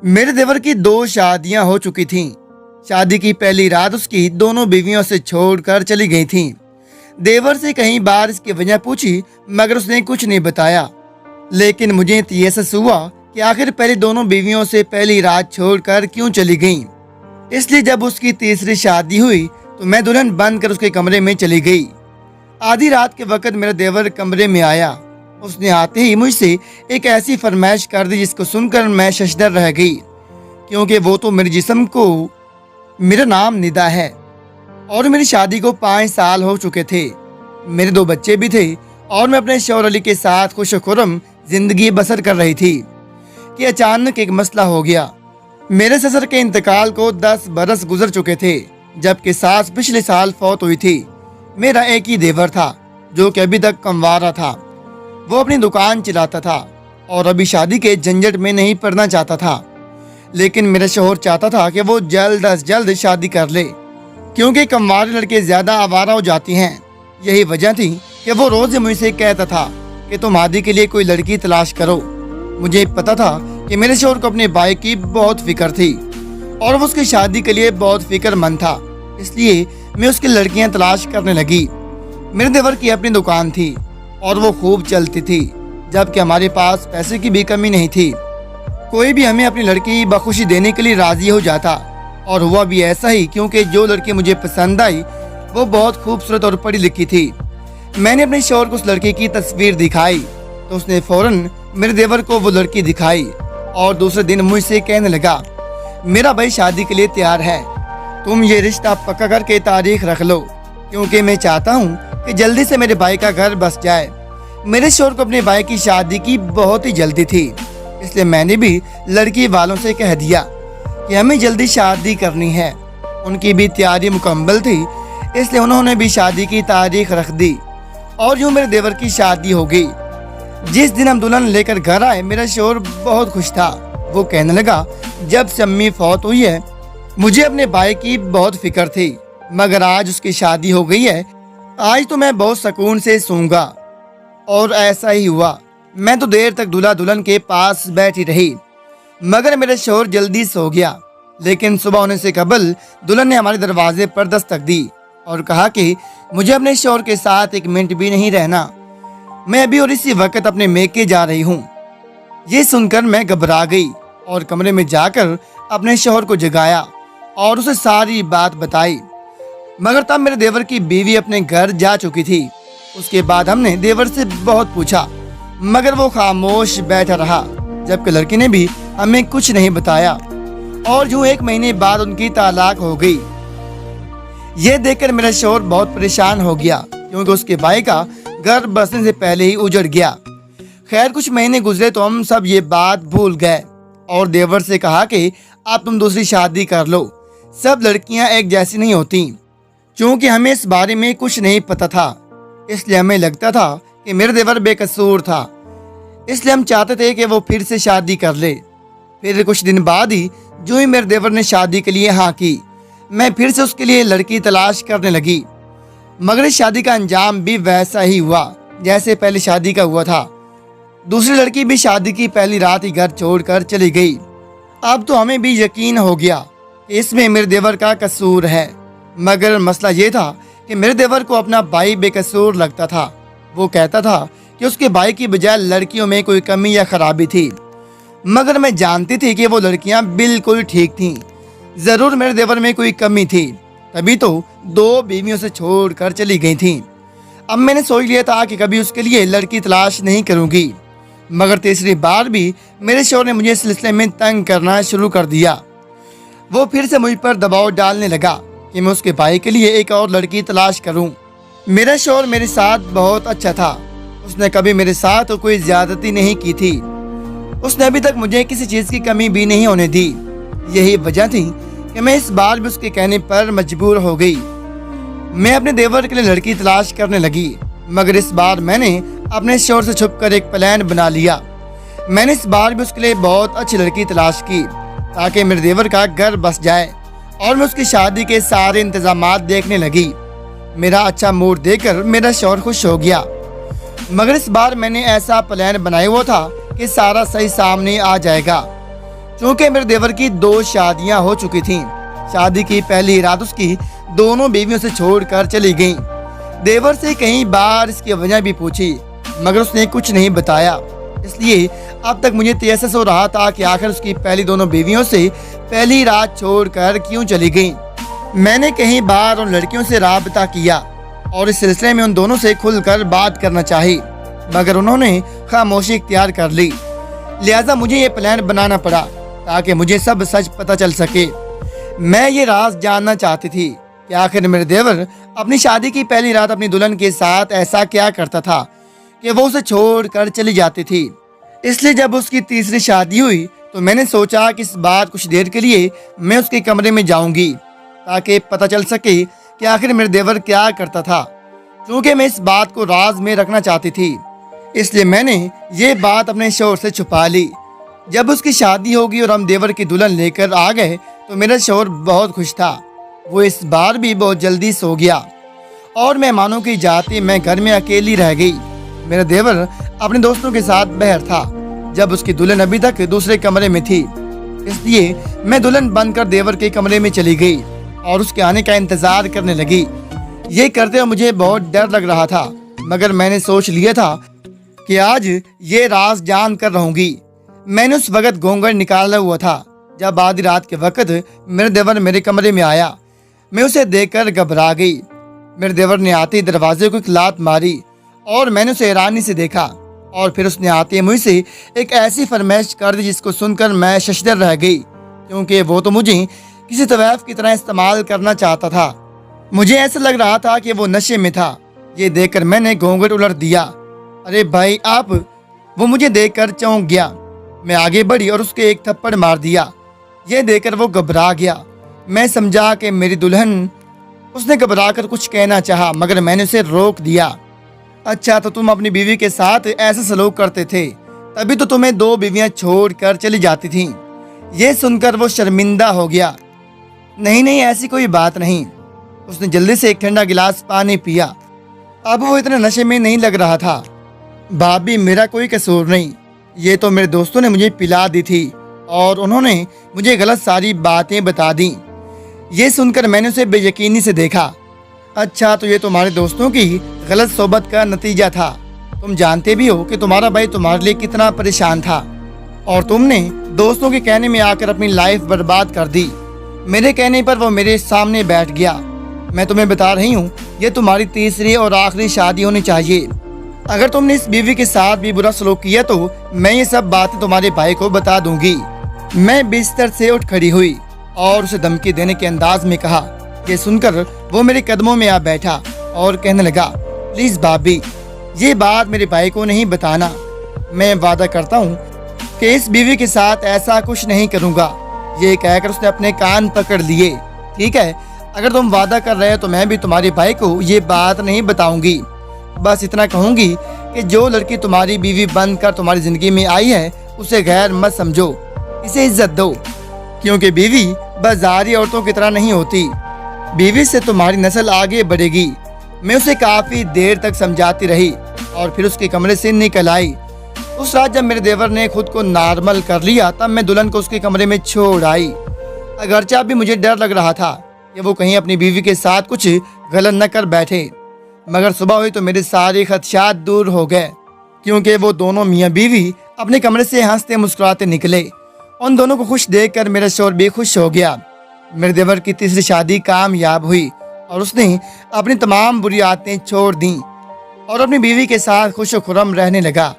मेरे देवर की 2 शादियां हो चुकी थीं। शादी की पहली रात उसकी दोनों बीवियों से छोड़कर चली गई थीं। देवर से कई बार इसकी वजह पूछी मगर उसने कुछ नहीं बताया। लेकिन मुझे तयसस हुआ कि आखिर पहली दोनों बीवियों से पहली रात छोड़कर क्यों चली गई। इसलिए जब उसकी तीसरी शादी हुई तो मैं दुल्हन बन कर उसके कमरे में चली गई। आधी रात के वक्त मेरा देवर कमरे में आया। उसने आते ही मुझसे एक ऐसी फरमाइश कर दी जिसको सुनकर मैं शशदर रह गई, क्योंकि वो तो मेरे जिस्म को मेरा नाम निदा है और मेरी शादी को 5 साल हो चुके थे। मेरे 2 बच्चे भी थे और मैं अपने शौहर अली के साथ खुश खुरम जिंदगी बसर कर रही थी कि अचानक एक मसला हो गया। मेरे ससुर के इंतकाल को 10 बरस गुजर चुके थे, जबकि सास पिछले साल फौत हुई थी। मेरा एक ही देवर था जो कि अभी तक कमवारा था। वो अपनी दुकान चलाता था और अभी शादी के झंझट में नहीं पड़ना चाहता था। लेकिन मेरा शौहर चाहता था कि वो जल्द अज जल्द शादी कर ले, क्योंकि कमवारे लड़के ज्यादा आवारा हो जाती हैं। यही वजह थी कि वो रोज मुझसे कहता था कि तुम आदि के लिए कोई लड़की तलाश करो। मुझे पता था कि मेरे शौहर को अपने भाई की बहुत फिक्र थी और वो उसकी शादी के लिए बहुत फिक्रमंद था। इसलिए मैं उसकी लड़कियां तलाश करने लगी। मेरे देवर की अपनी दुकान थी और वो खूब चलती थी, जबकि हमारे पास पैसे की भी कमी नहीं थी। कोई भी हमें अपनी लड़की बखुशी देने के लिए राजी हो जाता, और हुआ भी ऐसा ही, क्योंकि जो लड़की मुझे पसंद आई वो बहुत खूबसूरत और पढ़ी लिखी थी। मैंने अपने शौहर को उस लड़की की तस्वीर दिखाई तो उसने फौरन मेरे देवर को वो लड़की दिखाई और दूसरे दिन मुझसे कहने लगा, मेरा भाई शादी के लिए तैयार है, तुम ये रिश्ता पक्का करके तारीख रख लो, क्योंकि मैं चाहता हूँ कि जल्दी से मेरे भाई का घर बस जाए। मेरे शौहर को अपने भाई की शादी की बहुत ही जल्दी थी, इसलिए मैंने भी लड़की वालों से कह दिया कि हमें जल्दी शादी करनी है। उनकी भी तैयारी मुकम्मल थी, इसलिए उन्होंने भी शादी की तारीख रख दी और यूँ मेरे देवर की शादी हो गई। जिस दिन हम दुल्हन लेकर घर आए मेरा शौहर बहुत खुश था। वो कहने लगा, जब से अम्मी फौत हुई है मुझे अपने भाई की बहुत फिक्र थी, मगर आज उसकी शादी हो गई है, आज तो मैं बहुत सुकून से सोऊंगा। और ऐसा ही हुआ। मैं तो देर तक दूल्हा दुल्हन के पास बैठी रही, मगर मेरा शौहर जल्दी सो गया। लेकिन सुबह होने से कबल दुल्हन ने हमारे दरवाजे पर दस्तक दी और कहा कि मुझे अपने शौहर के साथ 1 मिनट भी नहीं रहना, मैं अभी और इसी वक्त अपने मेके जा रही हूँ। ये सुनकर मैं घबरा गई और कमरे में जाकर अपने शौहर को जगाया और उसे सारी बात बताई, मगर तब मेरे देवर की बीवी अपने घर जा चुकी थी। उसके बाद हमने देवर से बहुत पूछा, मगर वो खामोश बैठा रहा, जबकि लड़की ने भी हमें कुछ नहीं बताया। और यूं 1 महीने बाद उनकी तलाक हो गई। ये देखकर मेरा शौहर बहुत परेशान हो गया, क्योंकि उसके भाई का घर बसने से पहले ही उजड़ गया। खैर कुछ महीने गुजरे तो हम सब ये बात भूल गए और देवर से कहा कि अब तुम दूसरी शादी कर लो, सब लड़कियां एक जैसी नहीं होती। क्योंकि हमें इस बारे में कुछ नहीं पता था, इसलिए हमें लगता था कि मेरा देवर बेकसूर था, इसलिए हम चाहते थे कि वो फिर से शादी कर ले। फिर कुछ दिन बाद ही जो ही मेरे देवर ने शादी के लिए हाँ की, मैं फिर से उसके लिए लड़की तलाश करने लगी। मगर इस शादी का अंजाम भी वैसा ही हुआ जैसे पहली शादी का हुआ था। दूसरी लड़की भी शादी की पहली रात ही घर छोड़कर चली गई। अब तो हमें भी यकीन हो गया कि इसमें मेरे देवर का कसूर है, मगर मसला ये था कि मेरे देवर को अपना भाई बेकसूर लगता था। वो कहता था कि उसके भाई की बजाय लड़कियों में कोई कमी या खराबी थी, मगर मैं जानती थी कि वो लड़कियां बिल्कुल ठीक थीं। ज़रूर मेरे देवर में कोई कमी थी, तभी तो 2 बीवियों से छोड़कर चली गई थीं। अब मैंने सोच लिया था कि कभी उसके लिए लड़की तलाश नहीं करूँगी, मगर तीसरी बार भी मेरे शौहर ने मुझे इस सिलसिले में तंग करना शुरू कर दिया। वो फिर से मुझ पर दबाव डालने लगा कि मैं उसके भाई के लिए एक और लड़की तलाश करूं। मेरा शौहर मेरे साथ बहुत अच्छा था, उसने कभी मेरे साथ कोई ज्यादती नहीं की थी, उसने अभी तक मुझे किसी चीज़ की कमी भी नहीं होने दी। यही वजह थी कि मैं इस बार भी उसके कहने पर मजबूर हो गई। मैं अपने देवर के लिए लड़की तलाश करने लगी, मगर इस बार मैंने अपने शौहर से छुपकर एक प्लान बना लिया। मैंने इस बार भी उसके लिए बहुत अच्छी लड़की तलाश की ताकि मेरे देवर का घर बस जाए और मैं उसकी शादी के सारे इंतजामात देखने लगी। मेरा अच्छा मूड देखकर मेरा शौहर खुश हो गया, मगर इस बार मैंने ऐसा प्लान बनाया हुआ था कि सारा सही सामने आ जाएगा। चूंकि मेरे देवर की 2 शादियां हो चुकी थीं। शादी की पहली रात उसकी दोनों बीवियों से छोड़कर चली गई। देवर से कई बार इसकी वजह भी पूछी, मगर उसने कुछ नहीं बताया। इसलिए अब तक मुझे तयस्सुस हो रहा था कि आखिर उसकी पहली दोनों बीवियों से पहली रात छोड़कर क्यों चली गई। मैंने कई बार उन लड़कियों से राबता किया और इस सिलसिले में उन दोनों से खुलकर बात करना चाही, मगर उन्होंने खामोशी इख्तियार कर ली। लिहाजा मुझे ये प्लान बनाना पड़ा ताकि मुझे सब सच पता चल सके। मैं ये राज जानना चाहती थी कि आखिर मेरे देवर अपनी शादी की पहली रात अपनी दुल्हन के साथ ऐसा क्या करता था कि वो उसे छोड़कर चली जाती थी। इसलिए जब उसकी तीसरी शादी हुई तो मैंने सोचा कि इस बार कुछ देर के लिए मैं उसके कमरे में जाऊंगी ताकि पता चल सके कि आखिर मेरे देवर क्या करता था। क्योंकि मैं इस बात को राज में रखना चाहती थी, इसलिए मैंने ये बात अपने शौहर से छुपा ली। जब उसकी शादी होगी और हम देवर की दुल्हन लेकर आ गए तो मेरा शौहर बहुत खुश था। वो इस बार भी बहुत जल्दी सो गया और मेहमानों की जाते मैं घर में अकेली रह गई। मेरा देवर अपने दोस्तों के साथ बाहर था जब उसकी दुल्हन अभी तक दूसरे कमरे में थी। इसलिए मैं दुल्हन बनकर देवर के कमरे में चली गई और उसके आने का इंतजार करने लगी। ये करते हुए मुझे बहुत डर लग रहा था, मगर मैंने सोच लिया था कि आज ये राज जान कर रहूंगी। मैंने उस वक्त घूंघट निकाला हुआ था जब आधी रात के वक्त मेरे देवर मेरे कमरे में आया। मैं उसे देखकर घबरा गई। मेरे देवर ने आते ही दरवाजे को एक लात मारी और मैंने उसे हैरानी से देखा और फिर उसने आते ही मुझसे एक ऐसी फरमाइश कर दी जिसको सुनकर मैं शशदर रह गई, क्योंकि वो तो मुझे किसी तवायफ की तरह इस्तेमाल करना चाहता था। मुझे ऐसा लग रहा था कि वो नशे में था। ये देखकर मैंने घूंघट उलट दिया। अरे भाई आप! वो मुझे देखकर चौंक गया। मैं आगे बढ़ी और उसके एक थप्पड़ मार दिया। ये देखकर वो घबरा गया। मैं समझा कि मेरी दुल्हन। उसने घबराकर कुछ कहना चाहा, मगर मैंने उसे रोक दिया। अच्छा, तो तुम अपनी बीवी के साथ ऐसा सलूक करते थे, तभी तो तुम्हें 2 बीवियां छोड़कर चली जाती थीं। ये सुनकर वो शर्मिंदा हो गया। नहीं नहीं, ऐसी कोई बात नहीं। उसने जल्दी से एक ठंडा गिलास पानी पिया। अब वो इतने नशे में नहीं लग रहा था। भाभी, मेरा कोई कसूर नहीं। ये तो मेरे दोस्तों ने मुझे पिला दी थी और उन्होंने मुझे गलत सारी बातें बता दी। ये सुनकर मैंने उसे बेयकीनी से देखा। अच्छा, तो ये तुम्हारे दोस्तों की गलत सोबत का नतीजा था। तुम जानते भी हो कि तुम्हारा भाई तुम्हारे लिए कितना परेशान था और तुमने दोस्तों के कहने में आकर अपनी लाइफ बर्बाद कर दी। मेरे कहने पर वो मेरे सामने बैठ गया। मैं तुम्हें बता रही हूँ, ये तुम्हारी तीसरी और आखिरी शादी होनी चाहिए। अगर तुमने इस बीवी के साथ भी बुरा सलूक किया तो मैं ये सब बातें तुम्हारे भाई को बता दूंगी। मैं बिस्तर से उठ खड़ी हुई और उसे धमकी देने के अंदाज में कहा। ये सुनकर वो मेरे कदमों में आ बैठा और कहने लगा, प्लीज भाभी, ये बात मेरे भाई को नहीं बताना। मैं वादा करता हूँ कि इस बीवी के साथ ऐसा कुछ नहीं करूँगा। ये कहकर उसने अपने कान पकड़ लिए। ठीक है, अगर तुम वादा कर रहे हो तो मैं भी तुम्हारे भाई को ये बात नहीं बताऊंगी। बस इतना कहूंगी कि जो लड़की तुम्हारी बीवी बनकर तुम्हारी जिंदगी में आई है उसे गैर मत समझो, इसे इज्जत दो, क्योंकि बीवी बाजारी औरतों की तरह नहीं होती। बीवी से तुम्हारी नस्ल आगे बढ़ेगी। मैं उसे काफी देर तक समझाती रही और फिर उसके कमरे से निकल आई। उस रात जब मेरे देवर ने खुद को नॉर्मल कर लिया तब मैं दुल्हन को उसके कमरे में छोड़ आई। अगरचे अभी मुझे डर लग रहा था कि वो कहीं अपनी बीवी के साथ कुछ गलत न कर बैठे, मगर सुबह हुई तो मेरे सारे खदशात दूर हो गए, क्योंकि वो दोनों मियाँ बीवी अपने कमरे से हंसते मुस्कुराते निकले। उन दोनों को खुश देखकर मेरा शौहर भी खुश हो गया। मेरे देवर की तीसरी शादी कामयाब हुई और उसने अपनी तमाम बुरी आदतें छोड़ दी और अपनी बीवी के साथ खुश खुरम रहने लगा।